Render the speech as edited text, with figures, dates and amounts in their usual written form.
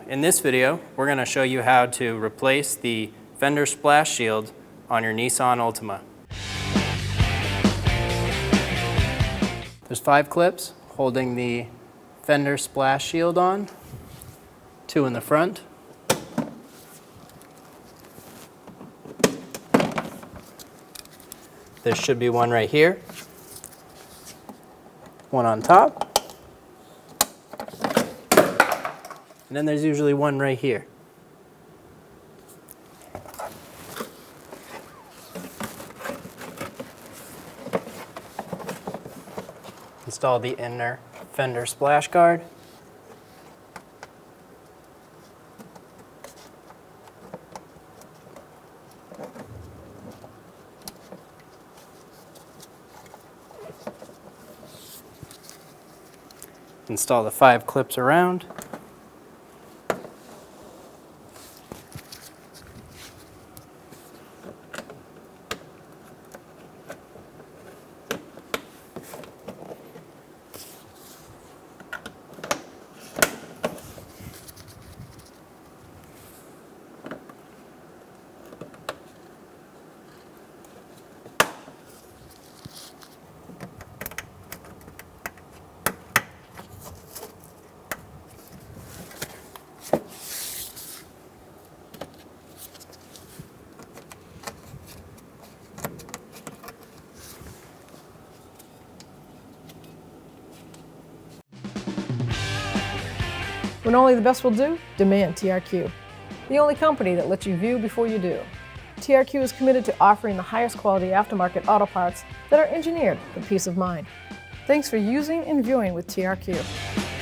In this video, we're going to show you how to replace the Fender splash shield on your Nissan Altima. There's 5 clips holding the Fender splash shield on, 2 in the front. There should be one right here, one on top, and then there's usually one right here. Install the inner Fender splash guard. Install the 5 clips around. When only the best will do, demand TRQ. The only company that lets you view before you do. TRQ is committed to offering the highest quality aftermarket auto parts that are engineered for peace of mind. Thanks for using and viewing with TRQ.